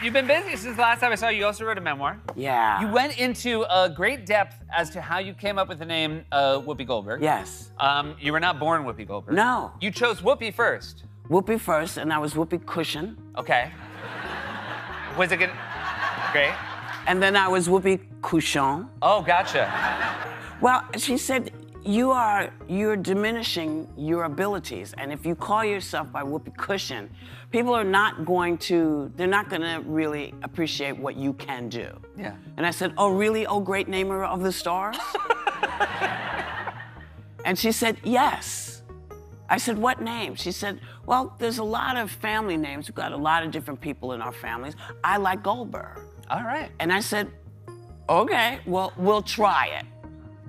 You've been busy since the last time I saw you. You also wrote a memoir. Yeah. You went into great depth as to how you came up with the name Whoopi Goldberg. Yes. You were not born Whoopi Goldberg. No. You chose Whoopi first. Whoopi first, and I was Whoopi Cushion. Okay. Was it good? Great. And then I was Whoopi Cushion. Oh, gotcha. Well, she said, you're diminishing your abilities. And if you call yourself by Whoopi Cushion, people are not going to really appreciate what you can do. Yeah. And I said, oh, really, oh, great namer of the stars? And she said, yes. I said, what name? She said, well, there's a lot of family names. We've got a lot of different people in our families. I like Goldberg. All right. And I said, okay, well, we'll try it.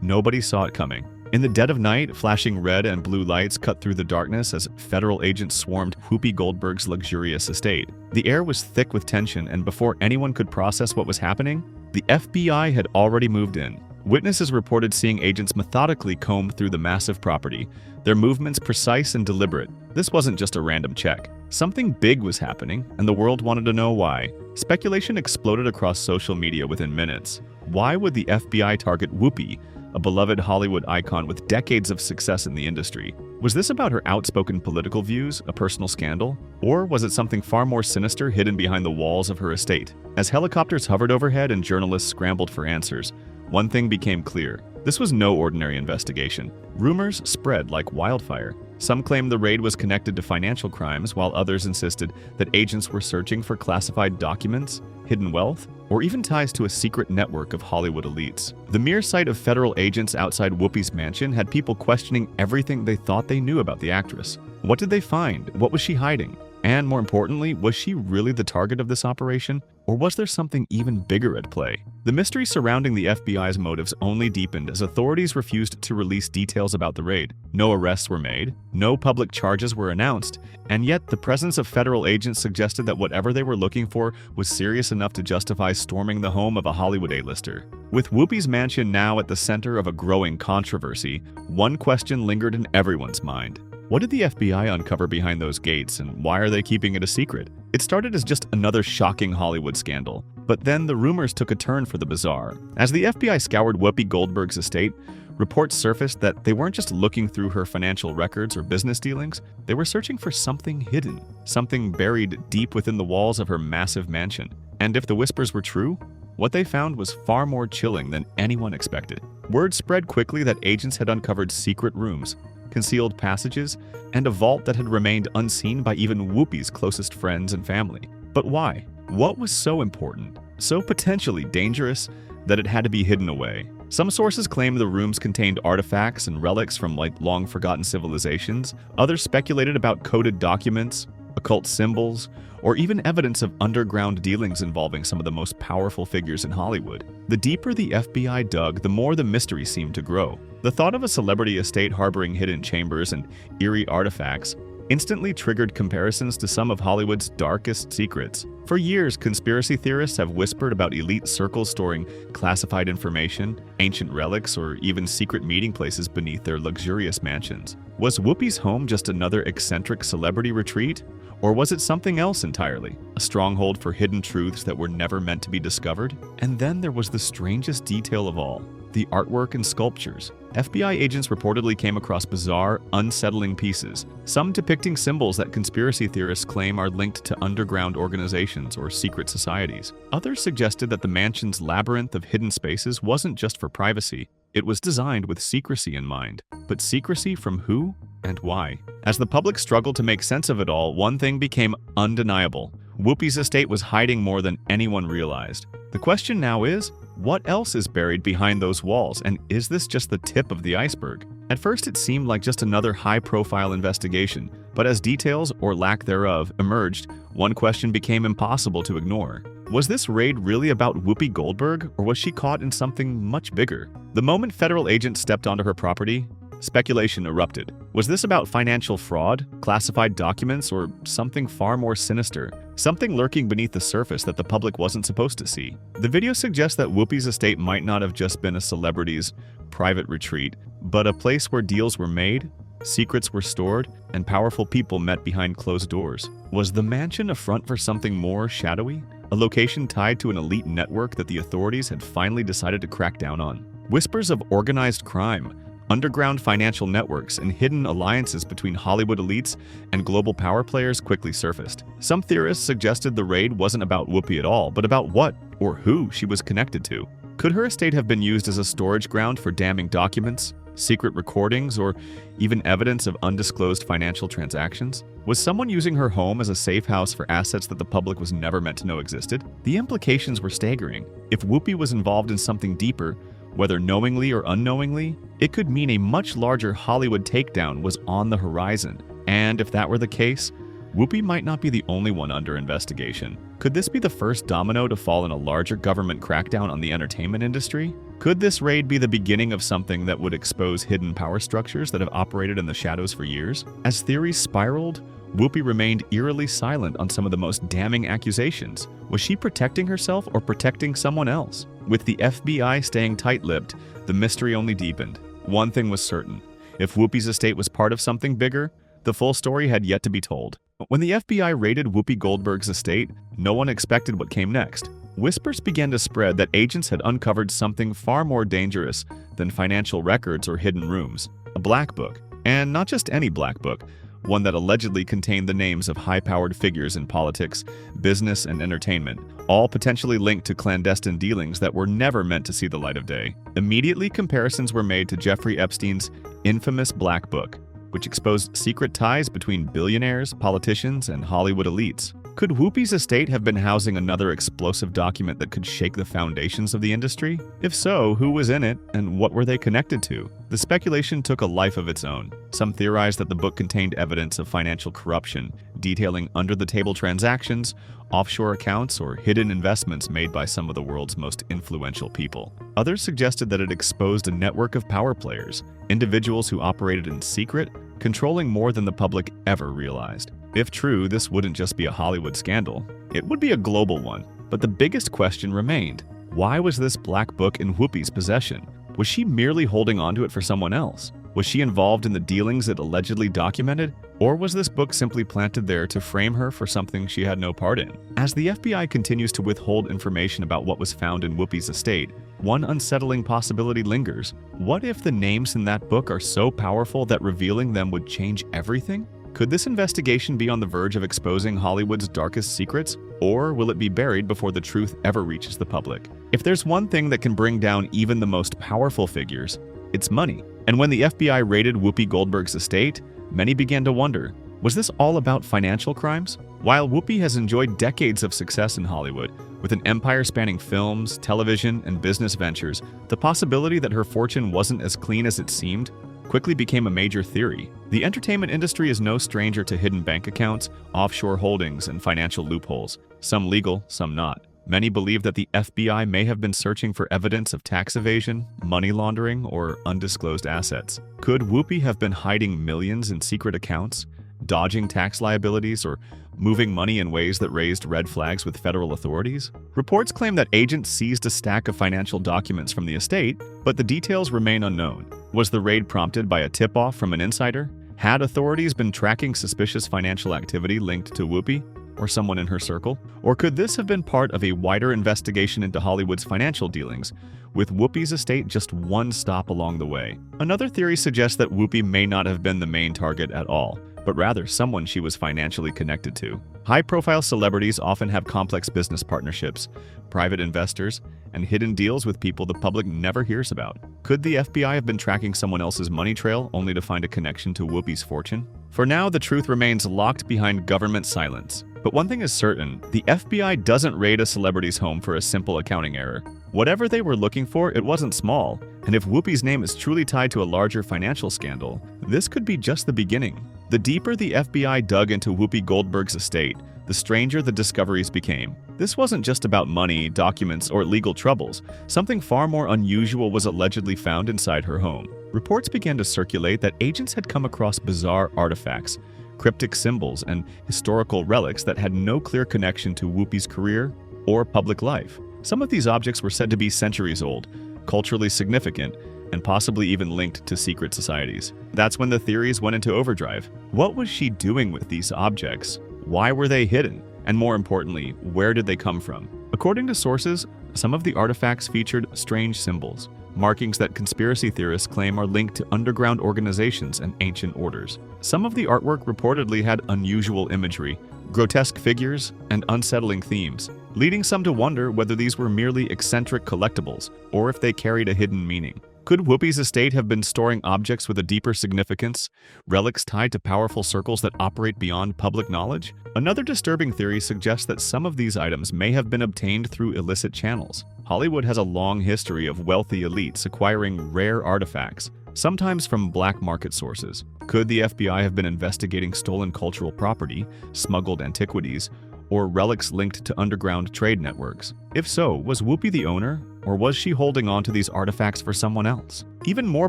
Nobody saw it coming. In the dead of night, flashing red and blue lights cut through the darkness as federal agents swarmed Whoopi Goldberg's luxurious estate. The air was thick with tension, and before anyone could process what was happening, the FBI had already moved in. Witnesses reported seeing agents methodically comb through the massive property, their movements precise and deliberate. This wasn't just a random check. Something big was happening, and the world wanted to know why. Speculation exploded across social media within minutes. Why would the FBI target Whoopi, a beloved Hollywood icon with decades of success in the industry? Was this about her outspoken political views, a personal scandal? Or was it something far more sinister hidden behind the walls of her estate? As helicopters hovered overhead and journalists scrambled for answers, one thing became clear. This was no ordinary investigation. Rumors spread like wildfire. Some claimed the raid was connected to financial crimes, while others insisted that agents were searching for classified documents, hidden wealth, or even ties to a secret network of Hollywood elites. The mere sight of federal agents outside Whoopi's mansion had people questioning everything they thought they knew about the actress. What did they find? What was she hiding? And more importantly, was she really the target of this operation? Or was there something even bigger at play? The mystery surrounding the FBI's motives only deepened as authorities refused to release details about the raid. No arrests were made, no public charges were announced, and yet the presence of federal agents suggested that whatever they were looking for was serious enough to justify storming the home of a Hollywood A-lister. With Whoopi's mansion now at the center of a growing controversy, one question lingered in everyone's mind. What did the FBI uncover behind those gates, and why are they keeping it a secret? It started as just another shocking Hollywood scandal, but then the rumors took a turn for the bizarre. As the FBI scoured Whoopi Goldberg's estate, reports surfaced that they weren't just looking through her financial records or business dealings, they were searching for something hidden, something buried deep within the walls of her massive mansion. And if the whispers were true, what they found was far more chilling than anyone expected. Word spread quickly that agents had uncovered secret rooms, concealed passages, and a vault that had remained unseen by even Whoopi's closest friends and family. But why? What was so important, so potentially dangerous, that it had to be hidden away? Some sources claim the rooms contained artifacts and relics from long-forgotten civilizations. Others speculated about coded documents, occult symbols, or even evidence of underground dealings involving some of the most powerful figures in Hollywood. The deeper the FBI dug, the more the mystery seemed to grow. The thought of a celebrity estate harboring hidden chambers and eerie artifacts instantly triggered comparisons to some of Hollywood's darkest secrets. For years, conspiracy theorists have whispered about elite circles storing classified information, ancient relics, or even secret meeting places beneath their luxurious mansions. Was Whoopi's home just another eccentric celebrity retreat? Or was it something else entirely? A stronghold for hidden truths that were never meant to be discovered? And then there was the strangest detail of all: the artwork and sculptures. FBI agents reportedly came across bizarre, unsettling pieces, some depicting symbols that conspiracy theorists claim are linked to underground organizations or secret societies. Others suggested that the mansion's labyrinth of hidden spaces wasn't just for privacy. It was designed with secrecy in mind. But secrecy from who and why? As the public struggled to make sense of it all, one thing became undeniable: Whoopi's estate was hiding more than anyone realized. The question now is, what else is buried behind those walls, and is this just the tip of the iceberg? At first it seemed like just another high-profile investigation, but as details, or lack thereof, emerged, one question became impossible to ignore. Was this raid really about Whoopi Goldberg, or was she caught in something much bigger? The moment federal agents stepped onto her property, speculation erupted. Was this about financial fraud, classified documents, or something far more sinister? Something lurking beneath the surface that the public wasn't supposed to see. The video suggests that Whoopi's estate might not have just been a celebrity's private retreat, but a place where deals were made, secrets were stored, and powerful people met behind closed doors. Was the mansion a front for something more shadowy? A location tied to an elite network that the authorities had finally decided to crack down on? Whispers of organized crime, underground financial networks, and hidden alliances between Hollywood elites and global power players quickly surfaced. Some theorists suggested the raid wasn't about Whoopi at all, but about what or who she was connected to. Could her estate have been used as a storage ground for damning documents, secret recordings, or even evidence of undisclosed financial transactions? Was someone using her home as a safe house for assets that the public was never meant to know existed? The implications were staggering. If Whoopi was involved in something deeper, whether knowingly or unknowingly, it could mean a much larger Hollywood takedown was on the horizon. And if that were the case, Whoopi might not be the only one under investigation. Could this be the first domino to fall in a larger government crackdown on the entertainment industry? Could this raid be the beginning of something that would expose hidden power structures that have operated in the shadows for years? As theories spiraled, Whoopi remained eerily silent on some of the most damning accusations. Was she protecting herself or protecting someone else? With the FBI staying tight-lipped, the mystery only deepened. One thing was certain: if Whoopi's estate was part of something bigger, the full story had yet to be told. When the FBI raided Whoopi Goldberg's estate, no one expected what came next. Whispers began to spread that agents had uncovered something far more dangerous than financial records or hidden rooms: a black book. And not just any black book, one that allegedly contained the names of high-powered figures in politics, business, and entertainment, all potentially linked to clandestine dealings that were never meant to see the light of day. Immediately, comparisons were made to Jeffrey Epstein's infamous Black Book, which exposed secret ties between billionaires, politicians, and Hollywood elites. Could Whoopi's estate have been housing another explosive document that could shake the foundations of the industry? If so, who was in it, and what were they connected to? The speculation took a life of its own. Some theorized that the book contained evidence of financial corruption, detailing under-the-table transactions, offshore accounts, or hidden investments made by some of the world's most influential people. Others suggested that it exposed a network of power players, individuals who operated in secret, controlling more than the public ever realized. If true, this wouldn't just be a Hollywood scandal. It would be a global one. But the biggest question remained: why was this black book in Whoopi's possession? Was she merely holding onto it for someone else? Was she involved in the dealings it allegedly documented? Or was this book simply planted there to frame her for something she had no part in? As the FBI continues to withhold information about what was found in Whoopi's estate, one unsettling possibility lingers. What if the names in that book are so powerful that revealing them would change everything? Could this investigation be on the verge of exposing Hollywood's darkest secrets? Or will it be buried before the truth ever reaches the public? If there's one thing that can bring down even the most powerful figures, it's money. And when the FBI raided Whoopi Goldberg's estate, many began to wonder, was this all about financial crimes? While Whoopi has enjoyed decades of success in Hollywood, with an empire spanning films, television, and business ventures, the possibility that her fortune wasn't as clean as it seemed quickly became a major theory. The entertainment industry is no stranger to hidden bank accounts, offshore holdings, and financial loopholes, some legal, some not. Many believe that the FBI may have been searching for evidence of tax evasion, money laundering, or undisclosed assets. Could Whoopi have been hiding millions in secret accounts, dodging tax liabilities, or moving money in ways that raised red flags with federal authorities? Reports claim that agents seized a stack of financial documents from the estate, but the details remain unknown. Was the raid prompted by a tip-off from an insider? Had authorities been tracking suspicious financial activity linked to Whoopi or someone in her circle? Or could this have been part of a wider investigation into Hollywood's financial dealings, with Whoopi's estate just one stop along the way? Another theory suggests that Whoopi may not have been the main target at all, but rather someone she was financially connected to. High-profile celebrities often have complex business partnerships, private investors, and hidden deals with people the public never hears about. Could the FBI have been tracking someone else's money trail only to find a connection to Whoopi's fortune? For now, the truth remains locked behind government silence. But one thing is certain: the FBI doesn't raid a celebrity's home for a simple accounting error. Whatever they were looking for, it wasn't small. And if Whoopi's name is truly tied to a larger financial scandal, this could be just the beginning. The deeper the FBI dug into Whoopi Goldberg's estate, the stranger the discoveries became. This wasn't just about money, documents, or legal troubles. Something far more unusual was allegedly found inside her home. Reports began to circulate that agents had come across bizarre artifacts, cryptic symbols, and historical relics that had no clear connection to Whoopi's career or public life. Some of these objects were said to be centuries old, culturally significant, and possibly even linked to secret societies. That's when the theories went into overdrive. What was she doing with these objects? Why were they hidden? And more importantly, where did they come from? According to sources, some of the artifacts featured strange symbols, markings that conspiracy theorists claim are linked to underground organizations and ancient orders. Some of the artwork reportedly had unusual imagery, grotesque figures, and unsettling themes, leading some to wonder whether these were merely eccentric collectibles or if they carried a hidden meaning. Could Whoopi's estate have been storing objects with a deeper significance, relics tied to powerful circles that operate beyond public knowledge? Another disturbing theory suggests that some of these items may have been obtained through illicit channels. Hollywood has a long history of wealthy elites acquiring rare artifacts, sometimes from black market sources. Could the FBI have been investigating stolen cultural property, smuggled antiquities, or relics linked to underground trade networks? If so, was Whoopi the owner, or was she holding on to these artifacts for someone else? Even more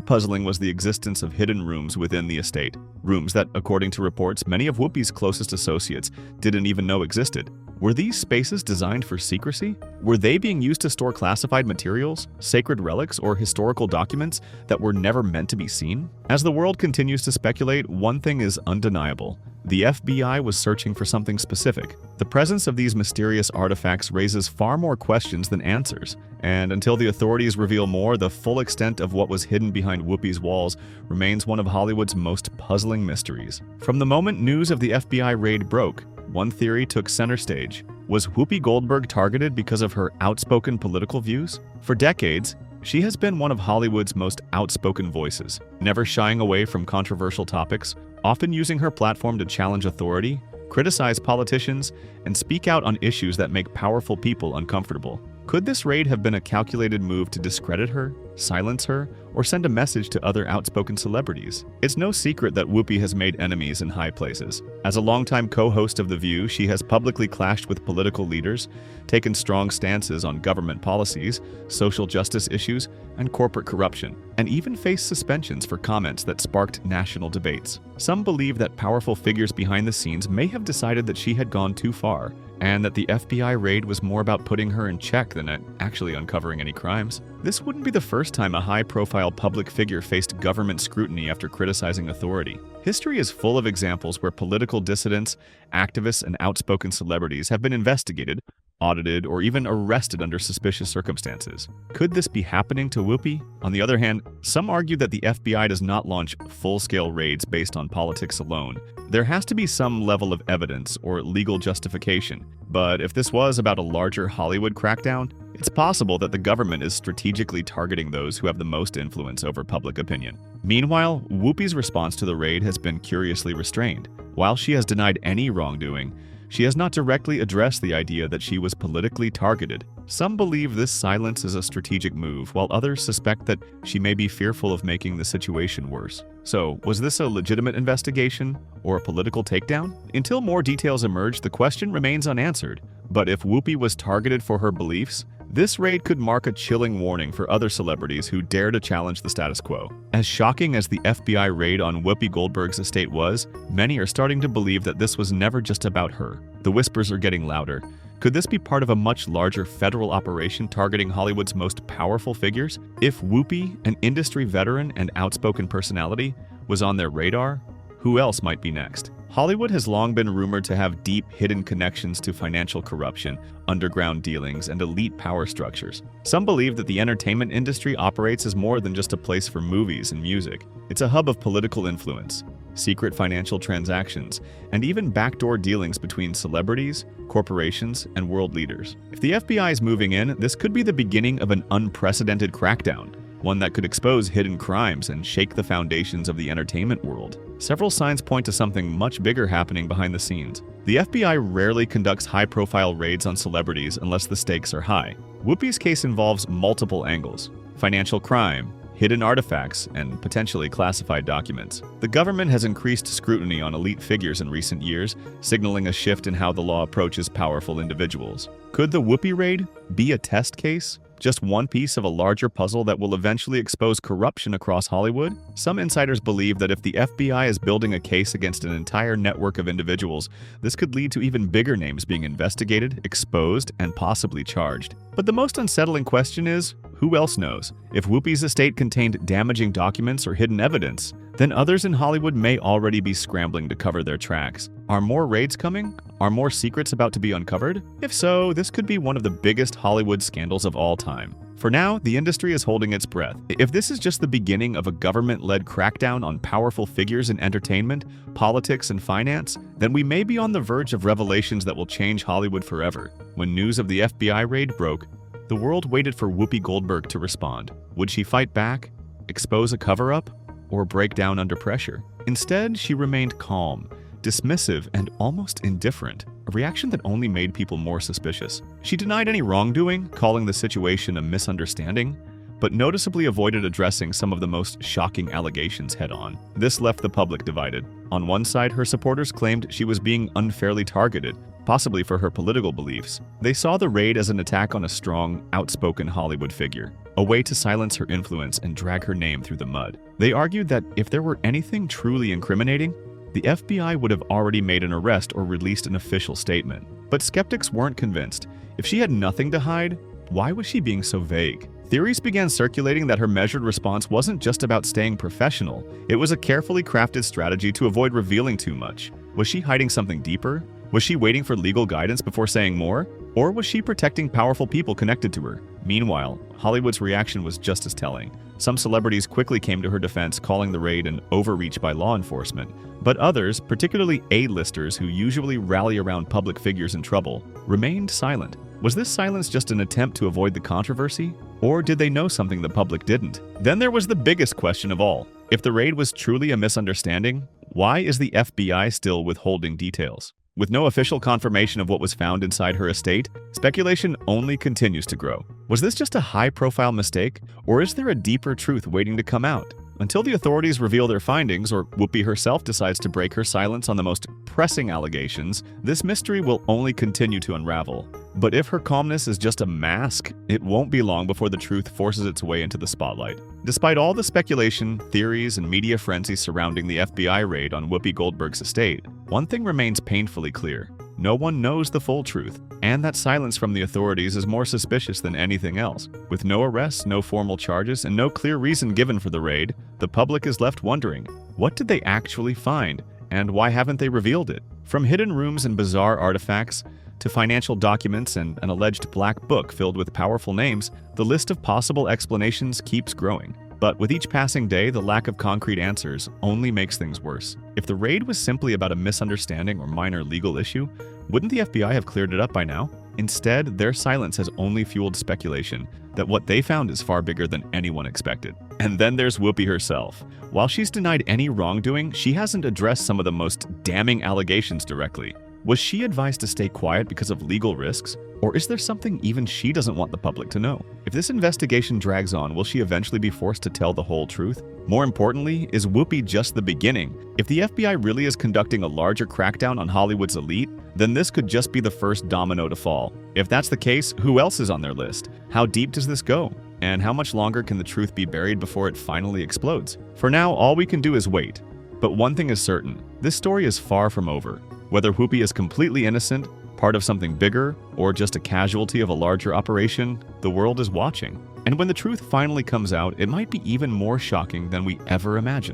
puzzling was the existence of hidden rooms within the estate, rooms that, according to reports, many of Whoopi's closest associates didn't even know existed. Were these spaces designed for secrecy? Were they being used to store classified materials, sacred relics, or historical documents that were never meant to be seen? As the world continues to speculate, one thing is undeniable. The FBI was searching for something specific. The presence of these mysterious artifacts raises far more questions than answers, and until the authorities reveal more, the full extent of what was hidden behind Whoopi's walls remains one of Hollywood's most puzzling mysteries. From the moment news of the FBI raid broke, one theory took center stage. Was Whoopi Goldberg targeted because of her outspoken political views? For decades, she has been one of Hollywood's most outspoken voices, never shying away from controversial topics, often using her platform to challenge authority, criticize politicians, and speak out on issues that make powerful people uncomfortable. Could this raid have been a calculated move to discredit her, silence her, or send a message to other outspoken celebrities? It's no secret that Whoopi has made enemies in high places. As a longtime co-host of The View, she has publicly clashed with political leaders, taken strong stances on government policies, social justice issues, and corporate corruption, and even faced suspensions for comments that sparked national debates. Some believe that powerful figures behind the scenes may have decided that she had gone too far, and that the FBI raid was more about putting her in check than actually uncovering any crimes. This wouldn't be the first time a high-profile public figure faced government scrutiny after criticizing authority. History is full of examples where political dissidents, activists, and outspoken celebrities have been investigated, audited, or even arrested under suspicious circumstances. Could this be happening to Whoopi? On the other hand, some argue that the FBI does not launch full-scale raids based on politics alone. There has to be some level of evidence or legal justification. But if this was about a larger Hollywood crackdown, it's possible that the government is strategically targeting those who have the most influence over public opinion. Meanwhile, Whoopi's response to the raid has been curiously restrained. While she has denied any wrongdoing, she has not directly addressed the idea that she was politically targeted. Some believe this silence is a strategic move, while others suspect that she may be fearful of making the situation worse. So, was this a legitimate investigation or a political takedown? Until more details emerge, the question remains unanswered. But if Whoopi was targeted for her beliefs, this raid could mark a chilling warning for other celebrities who dare to challenge the status quo. As shocking as the FBI raid on Whoopi Goldberg's estate was, many are starting to believe that this was never just about her. The whispers are getting louder. Could this be part of a much larger federal operation targeting Hollywood's most powerful figures? If Whoopi, an industry veteran and outspoken personality, was on their radar, who else might be next? Hollywood has long been rumored to have deep, hidden connections to financial corruption, underground dealings, and elite power structures. Some believe that the entertainment industry operates as more than just a place for movies and music. It's a hub of political influence, secret financial transactions, and even backdoor dealings between celebrities, corporations, and world leaders. If the FBI is moving in, this could be the beginning of an unprecedented crackdown, one that could expose hidden crimes and shake the foundations of the entertainment world. Several signs point to something much bigger happening behind the scenes. The FBI rarely conducts high-profile raids on celebrities unless the stakes are high. Whoopi's case involves multiple angles: financial crime, hidden artifacts, and potentially classified documents. The government has increased scrutiny on elite figures in recent years, signaling a shift in how the law approaches powerful individuals. Could the Whoopi raid be a test case Just one piece of a larger puzzle that will eventually expose corruption across Hollywood? Some insiders believe that if the FBI is building a case against an entire network of individuals, this could lead to even bigger names being investigated, exposed, and possibly charged. But the most unsettling question is, who else knows? If Whoopi's estate contained damaging documents or hidden evidence, then others in Hollywood may already be scrambling to cover their tracks. Are more raids coming? Are more secrets about to be uncovered? If so, this could be one of the biggest Hollywood scandals of all time. For now, the industry is holding its breath. If this is just the beginning of a government-led crackdown on powerful figures in entertainment, politics, and finance, then we may be on the verge of revelations that will change Hollywood forever. When news of the FBI raid broke, the world waited for Whoopi Goldberg to respond. Would she fight back, expose a cover-up, or break down under pressure? Instead, she remained calm, dismissive, and almost indifferent, a reaction that only made people more suspicious. She denied any wrongdoing, calling the situation a misunderstanding, but noticeably avoided addressing some of the most shocking allegations head-on. This left the public divided. On one side, her supporters claimed she was being unfairly targeted, possibly for her political beliefs. They saw the raid as an attack on a strong, outspoken Hollywood figure, a way to silence her influence and drag her name through the mud. They argued that if there were anything truly incriminating, the FBI would have already made an arrest or released an official statement. But skeptics weren't convinced. If she had nothing to hide, why was she being so vague? Theories began circulating that her measured response wasn't just about staying professional. It was a carefully crafted strategy to avoid revealing too much. Was she hiding something deeper? Was she waiting for legal guidance before saying more? Or was she protecting powerful people connected to her? Meanwhile, Hollywood's reaction was just as telling. Some celebrities quickly came to her defense, calling the raid an overreach by law enforcement. But others, particularly A-listers who usually rally around public figures in trouble, remained silent. Was this silence just an attempt to avoid the controversy? Or did they know something the public didn't? Then there was the biggest question of all. If the raid was truly a misunderstanding, why is the FBI still withholding details? With no official confirmation of what was found inside her estate, speculation only continues to grow. Was this just a high-profile mistake, or is there a deeper truth waiting to come out? Until the authorities reveal their findings, or Whoopi herself decides to break her silence on the most pressing allegations, this mystery will only continue to unravel. But if her calmness is just a mask, it won't be long before the truth forces its way into the spotlight. Despite all the speculation, theories, and media frenzy surrounding the FBI raid on Whoopi Goldberg's estate, one thing remains painfully clear. No one knows the full truth, and that silence from the authorities is more suspicious than anything else. With no arrests, no formal charges, and no clear reason given for the raid, the public is left wondering, what did they actually find, and why haven't they revealed it? From hidden rooms and bizarre artifacts, to financial documents and an alleged black book filled with powerful names, the list of possible explanations keeps growing. But with each passing day, the lack of concrete answers only makes things worse. If the raid was simply about a misunderstanding or minor legal issue, wouldn't the FBI have cleared it up by now? Instead, their silence has only fueled speculation that what they found is far bigger than anyone expected. And then there's Whoopi herself. While she's denied any wrongdoing, she hasn't addressed some of the most damning allegations directly. Was she advised to stay quiet because of legal risks? Or is there something even she doesn't want the public to know? If this investigation drags on, will she eventually be forced to tell the whole truth? More importantly, is Whoopi just the beginning? If the FBI really is conducting a larger crackdown on Hollywood's elite, then this could just be the first domino to fall. If that's the case, who else is on their list? How deep does this go? And how much longer can the truth be buried before it finally explodes? For now, all we can do is wait. But one thing is certain, this story is far from over. Whether Whoopi is completely innocent, part of something bigger, or just a casualty of a larger operation, the world is watching. And when the truth finally comes out, it might be even more shocking than we ever imagined.